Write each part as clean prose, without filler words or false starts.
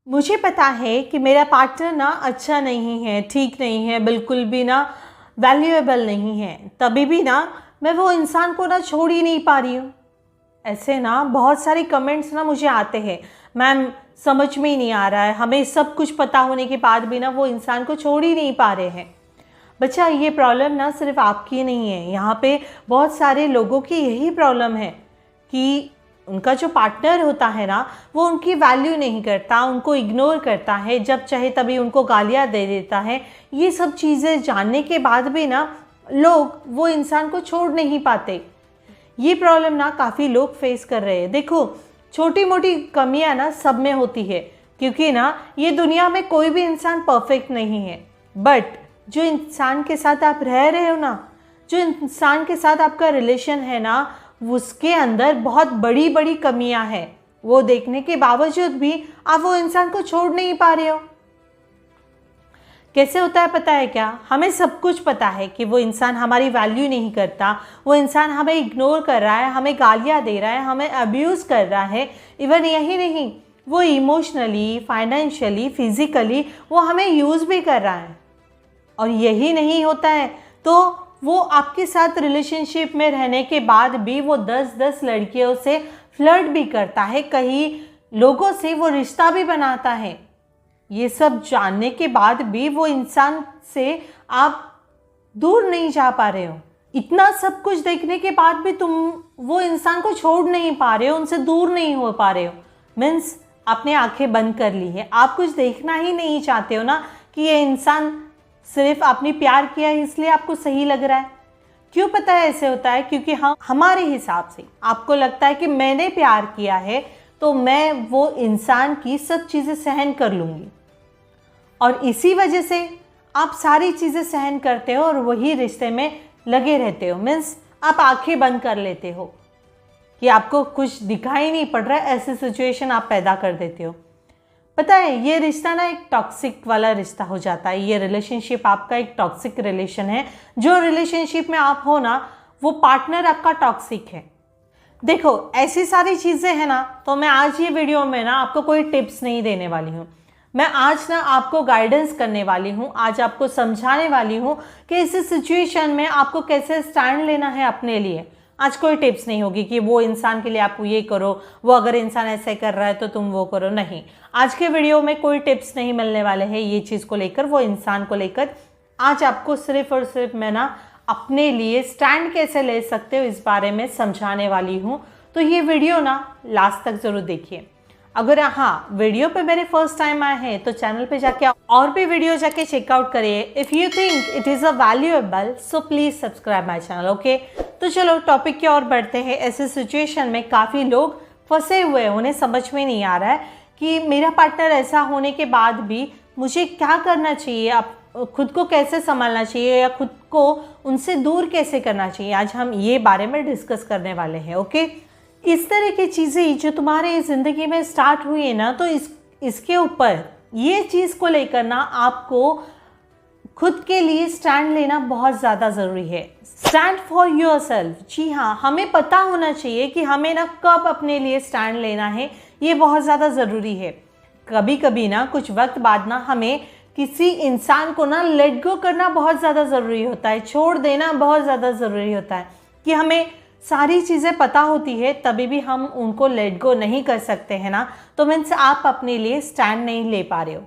मुझे पता है कि मेरा पार्टनर ना अच्छा नहीं है, ठीक नहीं है, बिल्कुल भी ना वैल्यूएबल नहीं है, तभी भी ना मैं वो इंसान को ना छोड़ ही नहीं पा रही हूँ। ऐसे ना बहुत सारे कमेंट्स ना मुझे आते हैं, मैम समझ में ही नहीं आ रहा है, हमें सब कुछ पता होने के बाद भी ना वो इंसान को छोड़ ही नहीं पा रहे हैं। बच्चा, ये प्रॉब्लम ना सिर्फ आपकी नहीं है, यहाँ पे बहुत सारे लोगों की यही प्रॉब्लम है कि उनका जो पार्टनर होता है ना वो उनकी वैल्यू नहीं करता, उनको इग्नोर करता है, जब चाहे तभी उनको गालियाँ दे देता है। ये सब चीज़ें जानने के बाद भी ना लोग वो इंसान को छोड़ नहीं पाते। ये प्रॉब्लम ना काफ़ी लोग फेस कर रहे हैं। देखो, छोटी मोटी कमियां ना सब में होती है, क्योंकि ना ये दुनिया में कोई भी इंसान परफेक्ट नहीं है। बट जो इंसान के साथ आप रह रहे हो ना, जो इंसान के साथ आपका रिलेशन है ना, उसके अंदर बहुत बड़ी बड़ी कमियां हैं। वो देखने के बावजूद भी आप वो इंसान को छोड़ नहीं पा रहे हो। कैसे होता है पता है क्या? हमें सब कुछ पता है कि वो इंसान हमारी वैल्यू नहीं करता, वो इंसान हमें इग्नोर कर रहा है, हमें गालियाँ दे रहा है, हमें अब्यूज़ कर रहा है। इवन यही नहीं, वो इमोशनली, फाइनेंशियली, फिजिकली वो हमें यूज़ भी कर रहा है। और यही नहीं होता है तो वो आपके साथ रिलेशनशिप में रहने के बाद भी वो 10-10 लड़कियों से फ्लर्ट भी करता है, कई लोगों से वो रिश्ता भी बनाता है। ये सब जानने के बाद भी वो इंसान से आप दूर नहीं जा पा रहे हो। इतना सब कुछ देखने के बाद भी तुम वो इंसान को छोड़ नहीं पा रहे हो, उनसे दूर नहीं हो पा रहे हो। मीन्स आपने आंखें बंद कर ली है, आप कुछ देखना ही नहीं चाहते हो ना कि ये इंसान सिर्फ आपने प्यार किया है इसलिए आपको सही लग रहा है। क्यों पता है ऐसे होता है? क्योंकि हम हमारे हिसाब से आपको लगता है कि मैंने प्यार किया है तो मैं वो इंसान की सब चीज़ें सहन कर लूँगी, और इसी वजह से आप सारी चीज़ें सहन करते हो और वही रिश्ते में लगे रहते हो। मीन्स आप आंखें बंद कर लेते हो कि आपको कुछ दिखाई नहीं पड़ रहा है, ऐसी सिचुएशन आप पैदा कर देते हो। पता है, ये रिश्ता ना एक टॉक्सिक वाला रिश्ता हो जाता है। ये रिलेशनशिप आपका एक टॉक्सिक रिलेशन है। जो रिलेशनशिप में आप हो ना, वो पार्टनर आपका टॉक्सिक है। देखो, ऐसी सारी चीज़ें हैं ना, तो मैं आज ये वीडियो में ना आपको कोई टिप्स नहीं देने वाली हूँ। मैं आज ना आपको गाइडेंस करने वाली हूँ, आज आपको समझाने वाली हूँ कि इस सिचुएशन में आपको कैसे स्टैंड लेना है अपने लिए। आज कोई टिप्स नहीं होगी कि वो इंसान के लिए आप ये करो, वो अगर इंसान ऐसे कर रहा है तो तुम वो करो। नहीं, आज के वीडियो में कोई टिप्स नहीं मिलने वाले हैं ये चीज़ को लेकर, वो इंसान को लेकर। आज आपको सिर्फ और सिर्फ मैं ना अपने लिए स्टैंड कैसे ले सकते हो इस बारे में समझाने वाली हूँ। तो ये वीडियो ना लास्ट तक ज़रूर देखिए। अगर हाँ वीडियो पे मेरे फर्स्ट टाइम आए हैं तो चैनल पे जाके और भी वीडियो जाके चेकआउट करिए। If you think it is a valuable so please subscribe my channel. Okay, तो चलो टॉपिक की ओर बढ़ते हैं। ऐसे सिचुएशन में काफ़ी लोग फंसे हुए हैं, उन्हें समझ में नहीं आ रहा है कि मेरा पार्टनर ऐसा होने के बाद भी मुझे क्या करना चाहिए, आप खुद को कैसे संभालना चाहिए या खुद को उनसे दूर कैसे करना चाहिए। आज हम ये बारे में डिस्कस करने वाले हैं। ओके, इस तरह की चीज़ें जो तुम्हारे ज़िंदगी में स्टार्ट हुई है ना, तो इसके ऊपर ये चीज़ को लेकर ना आपको खुद के लिए स्टैंड लेना बहुत ज़्यादा ज़रूरी है। Stand for yourself. जी हाँ, हमें पता होना चाहिए कि हमें ना कब अपने लिए स्टैंड लेना है, ये बहुत ज़्यादा ज़रूरी है। कभी कभी ना कुछ वक्त बाद ना हमें किसी इंसान को ना लेट गो करना बहुत ज़्यादा ज़रूरी होता है, छोड़ देना बहुत ज़्यादा ज़रूरी होता है। कि हमें सारी चीज़ें पता होती है तभी भी हम उनको लेट गो नहीं कर सकते हैं ना, तो मीन्स आप अपने लिए स्टैंड नहीं ले पा रहे हो।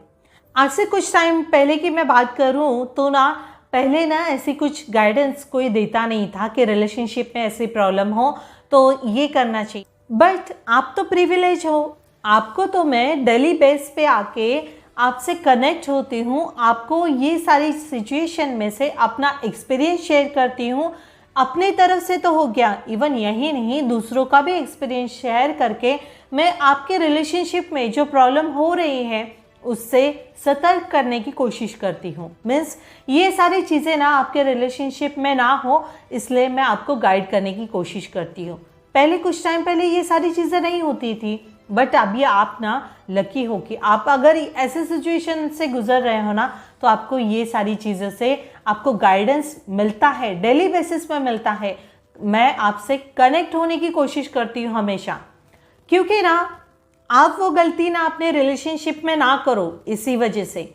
आज से कुछ टाइम पहले की मैं बात करूं तो ना पहले ना ऐसी कुछ गाइडेंस कोई देता नहीं था कि रिलेशनशिप में ऐसी प्रॉब्लम हो तो ये करना चाहिए। बट आप तो प्रिविलेज हो, आपको तो मैं डेली बेस पे आके आपसे कनेक्ट होती हूँ, आपको ये सारी सिचुएशन में से अपना एक्सपीरियंस शेयर करती हूँ। अपनी तरफ से तो हो गया, इवन यही नहीं दूसरों का भी एक्सपीरियंस शेयर करके मैं आपके रिलेशनशिप में जो प्रॉब्लम हो रही है उससे सतर्क करने की कोशिश करती हूँ। मीन्स ये सारी चीज़ें ना आपके रिलेशनशिप में ना हो, इसलिए मैं आपको गाइड करने की कोशिश करती हूँ। पहले कुछ टाइम पहले ये सारी चीज़ें नहीं होती थी, बट अभी आप ना लकी हो कि आप अगर ऐसे सिचुएशन से गुजर रहे हो ना, तो आपको ये सारी चीज़ों से आपको गाइडेंस मिलता है, डेली बेसिस पे मिलता है। मैं आपसे कनेक्ट होने की कोशिश करती हूँ हमेशा, क्योंकि ना आप वो गलती ना अपने रिलेशनशिप में ना करो। इसी वजह से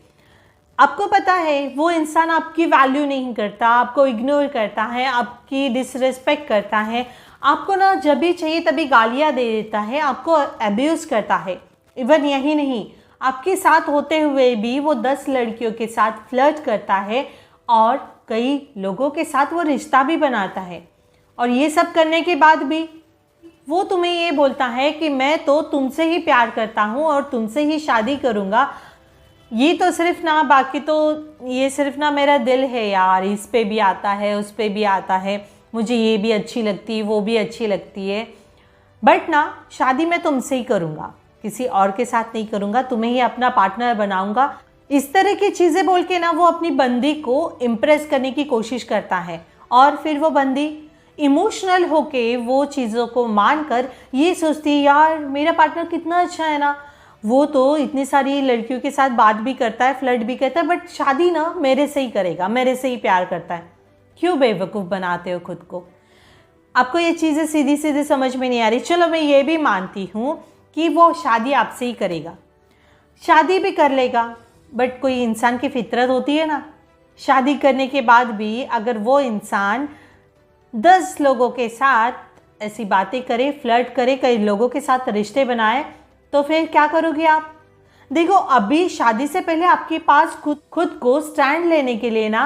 आपको पता है वो इंसान आपकी वैल्यू नहीं करता, आपको इग्नोर करता है, आपकी डिसरिस्पेक्ट करता है, आपको ना जब भी चाहिए तभी गालियाँ दे देता है, आपको अब्यूज़ करता है। इवन यही नहीं, आपके साथ होते हुए भी वो 10 लड़कियों के साथ फ्लर्ट करता है और कई लोगों के साथ वो रिश्ता भी बनाता है। और ये सब करने के बाद भी वो तुम्हें ये बोलता है कि मैं तो तुमसे ही प्यार करता हूँ और तुमसे ही शादी करूँगा। ये तो सिर्फ ना, बाकी तो ये सिर्फ ना मेरा दिल है यार, इस पे भी आता है, उस पे भी आता है, मुझे ये भी अच्छी लगती है, वो भी अच्छी लगती है, बट ना शादी मैं तुमसे ही करूँगा, किसी और के साथ नहीं करूँगा, तुम्हें ही अपना पार्टनर बनाऊँगा। इस तरह की चीज़ें बोल के ना वो अपनी बंदी को इम्प्रेस करने की कोशिश करता है और फिर वो बंदी इमोशनल होके वो चीज़ों को मानकर ये सोचती है यार मेरा पार्टनर कितना अच्छा है ना, वो तो इतनी सारी लड़कियों के साथ बात भी करता है, फ्लर्ट भी करता है, बट शादी ना मेरे से ही करेगा, मेरे से ही प्यार करता है। क्यों बेवकूफ़ बनाते हो खुद को? आपको ये चीज़ें सीधी सीधी समझ में नहीं आ रही। चलो मैं ये भी मानती हूँ कि वो शादी आपसे ही करेगा, शादी भी कर लेगा, बट कोई इंसान की फितरत होती है ना, शादी करने के बाद भी अगर वो इंसान 10 लोगों के साथ ऐसी बातें करे, फ्लर्ट करे, कई लोगों के साथ रिश्ते बनाए, तो फिर क्या करोगे आप? देखो अभी शादी से पहले आपके पास खुद को स्टैंड लेने के लिए ना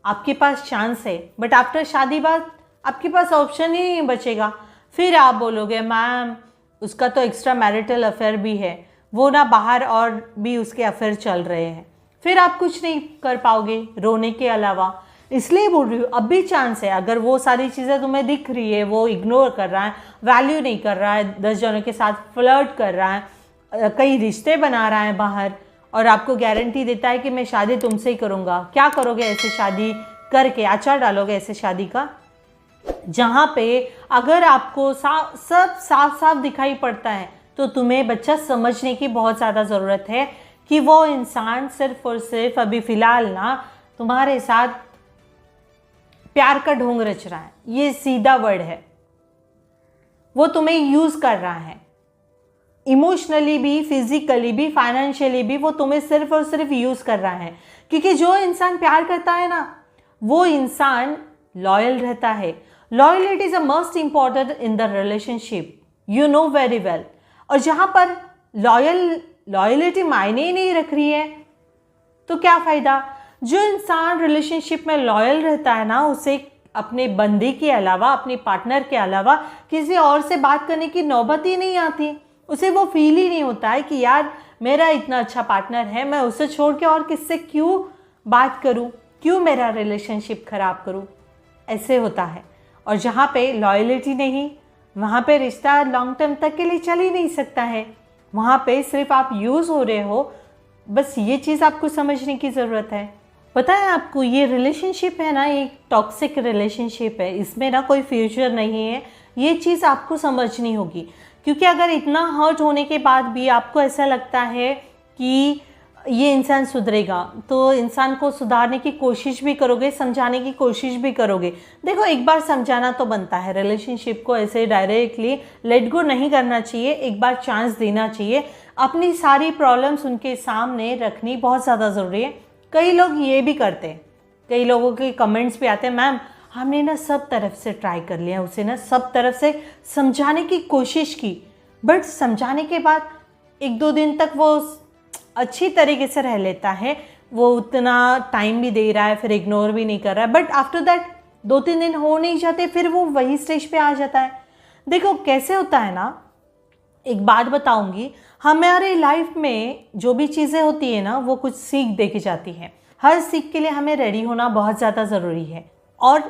आपके पास चांस है, बट आफ्टर शादी बाद आपके पास ऑप्शन ही नहीं बचेगा। फिर आप बोलोगे मैम उसका तो एक्स्ट्रा मैरिटल अफेयर भी है, वो ना बाहर और भी उसके अफेयर चल रहे हैं, फिर आप कुछ नहीं कर पाओगे रोने के अलावा। इसलिए बोल रही हूँ अभी चांस है, अगर वो सारी चीज़ें तुम्हें दिख रही है, वो इग्नोर कर रहा है, वैल्यू नहीं कर रहा है, 10 जनों के साथ फ्लर्ट कर रहा है, कई रिश्ते बना रहा है बाहर, और आपको गारंटी देता है कि मैं शादी तुमसे ही करूँगा, क्या करोगे ऐसे शादी करके? आचार डालोगे ऐसे शादी का, जहाँ पे अगर आपको सब साफ साफ दिखाई पड़ता है, तो तुम्हें बच्चा समझने की बहुत ज़्यादा ज़रूरत है कि वो इंसान सिर्फ और सिर्फ अभी फ़िलहाल ना तुम्हारे साथ प्यार का ढोंग रच रहा है। ये सीधा वर्ड है, वो तुम्हें यूज़ कर रहा है, इमोशनली भी, फिजिकली भी, फाइनेंशियली भी, वो तुम्हें सिर्फ और सिर्फ यूज़ कर रहा है। क्योंकि जो इंसान प्यार करता है ना, वो इंसान लॉयल रहता है। Loyalty is a most important in the relationship, you know very well. और जहाँ पर लॉयल्टी मायने ही नहीं रख रही है, तो क्या फ़ायदा? जो इंसान रिलेशनशिप में लॉयल रहता है ना, उसे अपने बंदी के अलावा, अपने पार्टनर के अलावा किसी और से बात करने की नौबत ही नहीं आती। उसे वो फील ही नहीं होता है कि यार मेरा इतना अच्छा पार्टनर है, मैं उसे छोड़ के और किससे क्यों बात करूं, क्यों मेरा रिलेशनशिप ख़राब करूं, ऐसे होता है। और जहाँ पे लॉयल्टी नहीं, वहाँ पे रिश्ता लॉन्ग टर्म तक के लिए चल ही नहीं सकता है। वहाँ पे सिर्फ आप यूज़ हो रहे हो, बस ये चीज़ आपको समझने की ज़रूरत है। पता है आपको, ये रिलेशनशिप है ना, एक टॉक्सिक रिलेशनशिप है, इसमें ना कोई फ्यूचर नहीं है। ये चीज़ आपको समझनी होगी, क्योंकि अगर इतना हर्ट होने के बाद भी आपको ऐसा लगता है कि ये इंसान सुधरेगा, तो इंसान को सुधारने की कोशिश भी करोगे, समझाने की कोशिश भी करोगे। देखो एक बार समझाना तो बनता है, रिलेशनशिप को ऐसे डायरेक्टली लेट गो नहीं करना चाहिए, एक बार चांस देना चाहिए। अपनी सारी प्रॉब्लम्स उनके सामने रखनी बहुत ज़्यादा ज़रूरी है। कई लोग ये भी करते हैं, कई लोगों के कमेंट्स भी आते हैं, मैम हमने ना सब तरफ से ट्राई कर लिया, उसे ना सब तरफ से समझाने की कोशिश की, बट समझाने के बाद 1-2 दिन तक वो अच्छी तरीके से रह लेता है, वो उतना टाइम भी दे रहा है, फिर इग्नोर भी नहीं कर रहा है, बट आफ्टर दैट 2-3 दिन हो नहीं जाते, फिर वो वही स्टेज पे आ जाता है। देखो कैसे होता है ना, एक बात बताऊंगी, हमारे लाइफ में जो भी चीज़ें होती है ना, वो कुछ सीख दे के जाती है। हर सीख के लिए हमें रेडी होना बहुत ज़्यादा ज़रूरी है, और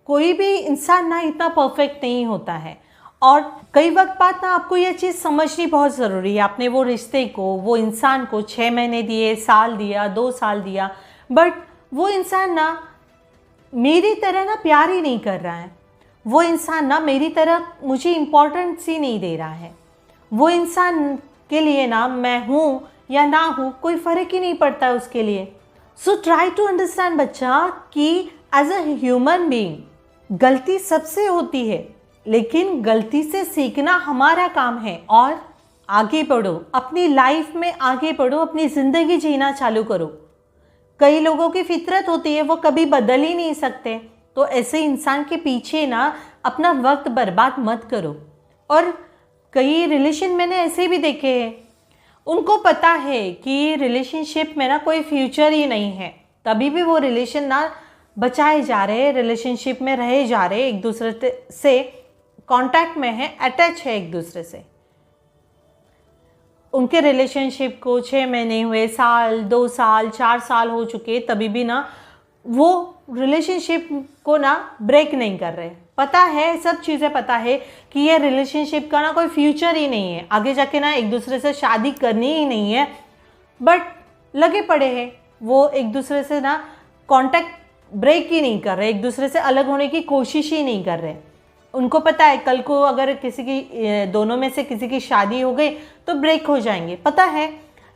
कोई भी इंसान ना इतना परफेक्ट नहीं होता है। और कई वक्त बाद ना आपको यह चीज़ समझनी बहुत ज़रूरी है। आपने वो रिश्ते को, वो इंसान को 6 महीने दिए, साल दिया, 2 साल दिया, बट वो इंसान ना मेरी तरह ना प्यार ही नहीं कर रहा है, वो इंसान ना मेरी तरह मुझे इम्पोर्टेंस ही नहीं दे रहा है। वो इंसान के लिए ना मैं हूँ या ना हूँ कोई फ़र्क ही नहीं पड़ता है उसके लिए। सो ट्राई टू अंडरस्टैंड बच्चा कि एज अ ह्यूमन बीइंग गलती सबसे होती है, लेकिन गलती से सीखना हमारा काम है। और आगे बढ़ो, अपनी लाइफ में आगे बढ़ो, अपनी ज़िंदगी जीना चालू करो। कई लोगों की फितरत होती है, वो कभी बदल ही नहीं सकते, तो ऐसे इंसान के पीछे ना अपना वक्त बर्बाद मत करो। और कई रिलेशन मैंने ऐसे भी देखे हैं, उनको पता है कि रिलेशनशिप में ना कोई फ्यूचर ही नहीं है, तभी भी वो रिलेशन ना बचाए जा रहे हैं, रिलेशनशिप में रहे जा रहे, एक दूसरे से कांटेक्ट में है, अटैच है एक दूसरे से। उनके रिलेशनशिप को 6 महीने हुए, साल, 2 साल, 4 साल हो चुके, तभी भी ना वो रिलेशनशिप को ना ब्रेक नहीं कर रहे। पता है, सब चीज़ें पता है कि ये रिलेशनशिप का ना कोई फ्यूचर ही नहीं है, आगे जाके ना एक दूसरे से शादी करनी ही नहीं है, बट लगे पड़े हैं। वो एक दूसरे से ना कांटेक्ट ब्रेक ही नहीं कर रहे, एक दूसरे से अलग होने की कोशिश ही नहीं कर रहे। उनको पता है कल को अगर किसी की, दोनों में से किसी की शादी हो गई तो ब्रेक हो जाएंगे। पता है,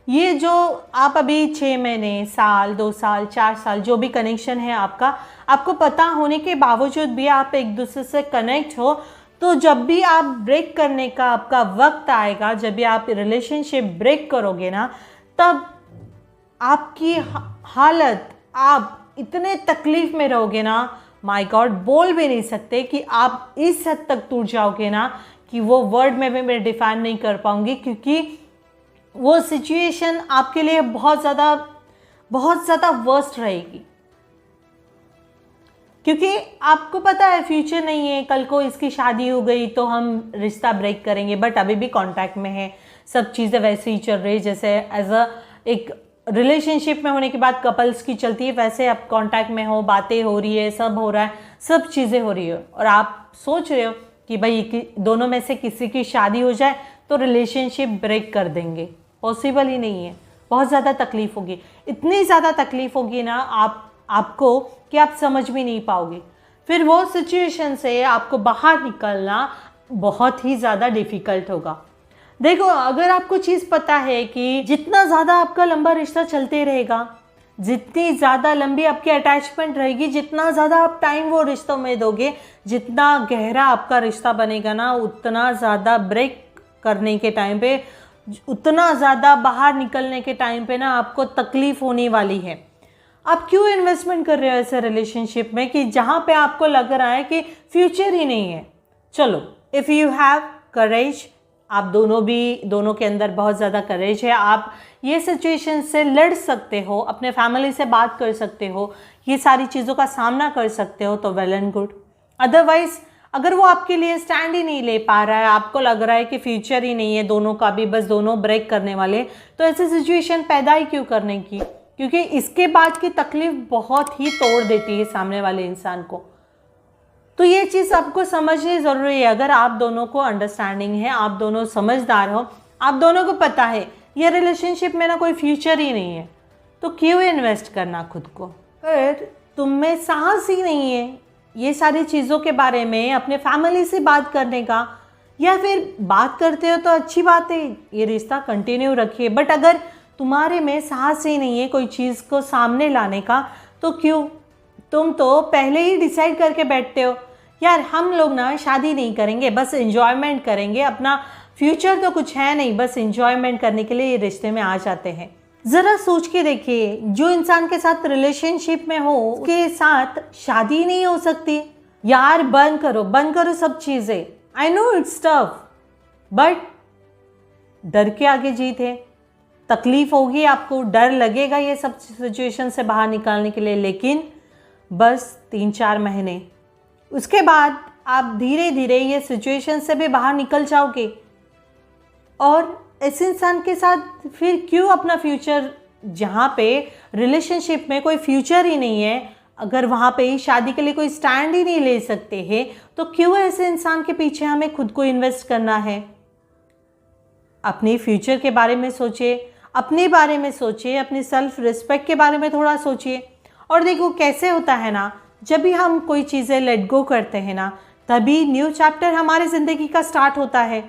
ये जो आप अभी 6 महीने, साल, 2 साल, 4 साल जो भी कनेक्शन है आपका, आपको पता होने के बावजूद भी आप एक दूसरे से कनेक्ट हो, तो जब भी आप ब्रेक करने का आपका वक्त आएगा, जब भी आप रिलेशनशिप ब्रेक करोगे ना, तब आपकी हालत, आप इतने तकलीफ में रहोगे ना, माय गॉड, बोल भी नहीं सकते कि आप इस हद तक टूट जाओगे ना कि वो वर्ड में भी मैं डिफाइन नहीं कर पाऊंगी, क्योंकि वो सिचुएशन आपके लिए बहुत ज़्यादा वर्स्ट रहेगी। क्योंकि आपको पता है फ्यूचर नहीं है, कल को इसकी शादी हो गई तो हम रिश्ता ब्रेक करेंगे, बट अभी भी कांटेक्ट में है, सब चीज़ें वैसे ही चल रही जैसे एक रिलेशनशिप में होने के बाद कपल्स की चलती है, वैसे आप कांटेक्ट में हो, बातें हो रही है, सब हो रहा है, सब चीज़ें हो रही है, और आप सोच रहे हो कि भाई दोनों में से किसी की शादी हो जाए तो रिलेशनशिप ब्रेक कर देंगे। पॉसिबल ही नहीं है, बहुत ज़्यादा तकलीफ होगी, इतनी ज़्यादा तकलीफ होगी ना आपको कि आप समझ भी नहीं पाओगे। फिर वो सिचुएशन से आपको बाहर निकलना बहुत ही ज़्यादा डिफ़िकल्ट होगा। देखो, अगर आपको चीज़ पता है कि जितना ज़्यादा आपका लंबा रिश्ता चलते रहेगा, जितनी ज़्यादा लंबी आपकी अटैचमेंट रहेगी, जितना ज़्यादा आप टाइम वो रिश्तों में दोगे, जितना गहरा आपका रिश्ता बनेगा ना, उतना ज़्यादा ब्रेक करने के टाइम पे, उतना ज़्यादा बाहर निकलने के टाइम पे ना आपको तकलीफ़ होने वाली है। आप क्यों इन्वेस्टमेंट कर रहे हो ऐसे रिलेशनशिप में कि जहाँ पे आपको लग रहा है कि फ्यूचर ही नहीं है? चलो, इफ़ यू हैव करेज, आप दोनों के अंदर बहुत ज़्यादा करेज है, आप ये सिचुएशन से लड़ सकते हो, अपने फैमिली से बात कर सकते हो, ये सारी चीज़ों का सामना कर सकते हो, तो वेल एंड गुड। अदरवाइज़ अगर वो आपके लिए स्टैंड ही नहीं ले पा रहा है, आपको लग रहा है कि फ्यूचर ही नहीं है दोनों का भी, बस दोनों ब्रेक करने वाले, तो ऐसी सिचुएशन पैदा ही क्यों करने की? क्योंकि इसके बाद की तकलीफ बहुत ही तोड़ देती है सामने वाले इंसान को। तो ये चीज़ आपको समझनी ज़रूरी है। अगर आप दोनों को अंडरस्टैंडिंग है, आप दोनों समझदार हो, आप दोनों को पता है ये रिलेशनशिप में ना कोई फ्यूचर ही नहीं है, तो क्यों इन्वेस्ट करना खुद को? अगर तुम में साहस ही नहीं है ये सारी चीज़ों के बारे में अपने फैमिली से बात करने का, या फिर बात करते हो तो अच्छी बात है, ये रिश्ता कंटिन्यू रखिए, बट अगर तुम्हारे में साहस ही नहीं है कोई चीज़ को सामने लाने का, तो क्यों? तुम तो पहले ही डिसाइड करके बैठते हो, यार हम लोग ना शादी नहीं करेंगे, बस एंजॉयमेंट करेंगे, अपना फ्यूचर तो कुछ है नहीं, बस एंजॉयमेंट करने के लिए ये रिश्ते में आ जाते हैं। ज़रा सोच के देखिए, जो इंसान के साथ रिलेशनशिप में हो उसके साथ शादी नहीं हो सकती। यार बंद करो सब चीज़ें। I know it's tough, but डर के आगे जीत है। तकलीफ होगी आपको, डर लगेगा ये सब सिचुएशन से बाहर निकालने के लिए, लेकिन बस 3-4 महीने, उसके बाद आप धीरे धीरे ये सिचुएशन से भी बाहर निकल जाओगे। और ऐसे इंसान के साथ फिर क्यों अपना फ्यूचर, जहाँ पे रिलेशनशिप में कोई फ्यूचर ही नहीं है, अगर वहाँ पे ही शादी के लिए कोई स्टैंड ही नहीं ले सकते हैं, तो क्यों ऐसे इंसान के पीछे हमें खुद को इन्वेस्ट करना है? अपने फ्यूचर के बारे में सोचिए, अपने बारे में सोचिए, अपनी सेल्फ रिस्पेक्ट के बारे में थोड़ा सोचिए। और देखो कैसे होता है ना, जब भी हम कोई चीज़ें लेट गो करते हैं ना, तभी न्यू चैप्टर हमारी ज़िंदगी का स्टार्ट होता है।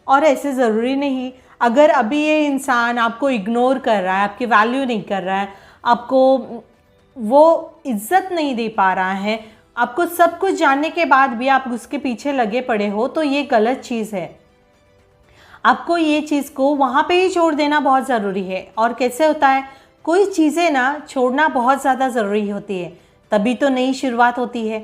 और ऐसे ज़रूरी नहीं, अगर अभी ये इंसान आपको इग्नोर कर रहा है, आपकी वैल्यू नहीं कर रहा है, आपको वो इज्जत नहीं दे पा रहा है, आपको सब कुछ जानने के बाद भी आप उसके पीछे लगे पड़े हो, तो ये गलत चीज़ है। आपको ये चीज़ को वहाँ पे ही छोड़ देना बहुत ज़रूरी है। और कैसे होता है, कोई चीज़ें ना छोड़ना बहुत ज़्यादा ज़रूरी होती है, तभी तो नई शुरुआत होती है,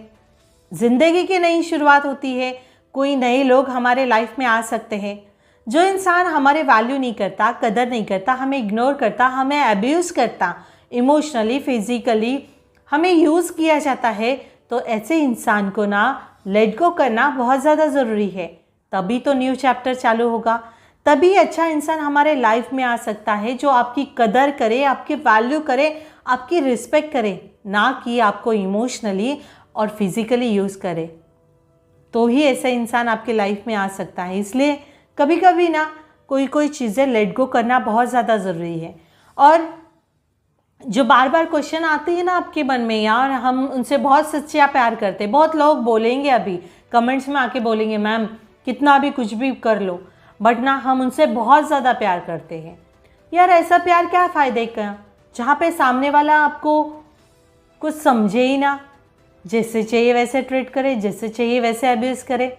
ज़िंदगी की नई शुरुआत होती है। कोई नए लोग हमारे लाइफ में आ सकते हैं। जो इंसान हमारे वैल्यू नहीं करता, कदर नहीं करता, हमें इग्नोर करता, हमें अब्यूज़ करता, इमोशनली, फिज़िकली हमें यूज़ किया जाता है, तो ऐसे इंसान को ना लेट गो करना बहुत ज़्यादा ज़रूरी है। तभी तो न्यू चैप्टर चालू होगा, तभी अच्छा इंसान हमारे लाइफ में आ सकता है जो आपकी कदर करे, आपकी वैल्यू करे, आपकी रिस्पेक्ट करे, ना कि आपको इमोशनली और फिज़िकली यूज़ करे। तो ही ऐसा इंसान आपके लाइफ में आ सकता है। इसलिए कभी कभी ना कोई चीज़ें लेट गो करना बहुत ज़्यादा ज़रूरी है। और जो बार बार क्वेश्चन आते हैं ना आपके मन में, यार हम उनसे बहुत सच्चा प्यार करते हैं, बहुत लोग बोलेंगे अभी कमेंट्स में आके बोलेंगे मैम कितना भी कुछ भी कर लो, बट ना हम उनसे बहुत ज़्यादा प्यार करते हैं। यार ऐसा प्यार क्या फ़ायदे का, जहाँ पे सामने वाला आपको कुछ समझे ही ना, जैसे चाहिए वैसे ट्रीट करे, जैसे चाहिए वैसे अब्यूज़ करे।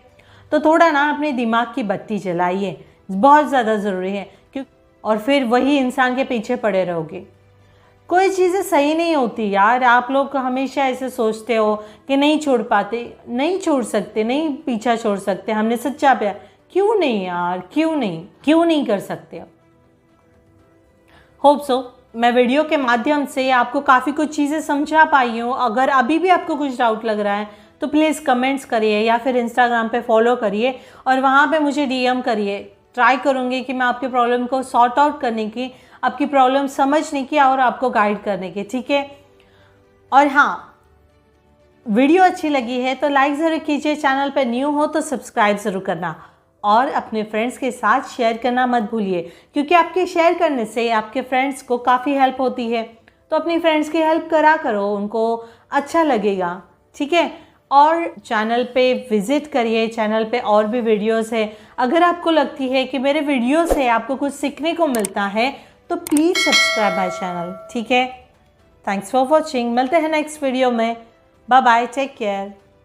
तो थोड़ा ना अपने दिमाग की बत्ती जलाइए, बहुत ज़्यादा ज़रूरी है। और फिर वही इंसान के पीछे पड़े रहोगे। कोई चीज़ें सही नहीं होती यार। आप लोग हमेशा ऐसे सोचते हो कि नहीं छोड़ पाते, नहीं छोड़ सकते, नहीं पीछा छोड़ सकते, हमने सच्चा प्यार, क्यों नहीं यार, क्यों नहीं कर सकते। होप सो मैं वीडियो के माध्यम से आपको काफ़ी कुछ चीज़ें समझा पाई हूँ। अगर अभी भी आपको कुछ डाउट लग रहा है तो प्लीज़ कमेंट्स करिए या फिर इंस्टाग्राम पे फॉलो करिए और वहाँ पे मुझे डीएम करिए। ट्राई करूँगी कि मैं आपकी प्रॉब्लम को सॉर्ट आउट करने की, आपकी प्रॉब्लम समझने की और आपको गाइड करने की, ठीक है। और हाँ, वीडियो अच्छी लगी है तो लाइक ज़रूर कीजिए, चैनल पर न्यू हो तो सब्सक्राइब ज़रूर करना और अपने फ्रेंड्स के साथ शेयर करना मत भूलिए, क्योंकि आपके शेयर करने से आपके फ्रेंड्स को काफ़ी हेल्प होती है। तो अपनी फ्रेंड्स की हेल्प करा करो, उनको अच्छा लगेगा, ठीक है। और चैनल पे विज़िट करिए, चैनल पे और भी वीडियोस है। अगर आपको लगती है कि मेरे वीडियो से आपको कुछ सीखने को मिलता है तो प्लीज़ सब्सक्राइब माय चैनल, ठीक है। थैंक्स फॉर वॉचिंग, मिलते हैं नेक्स्ट वीडियो में। Bye bye, take care.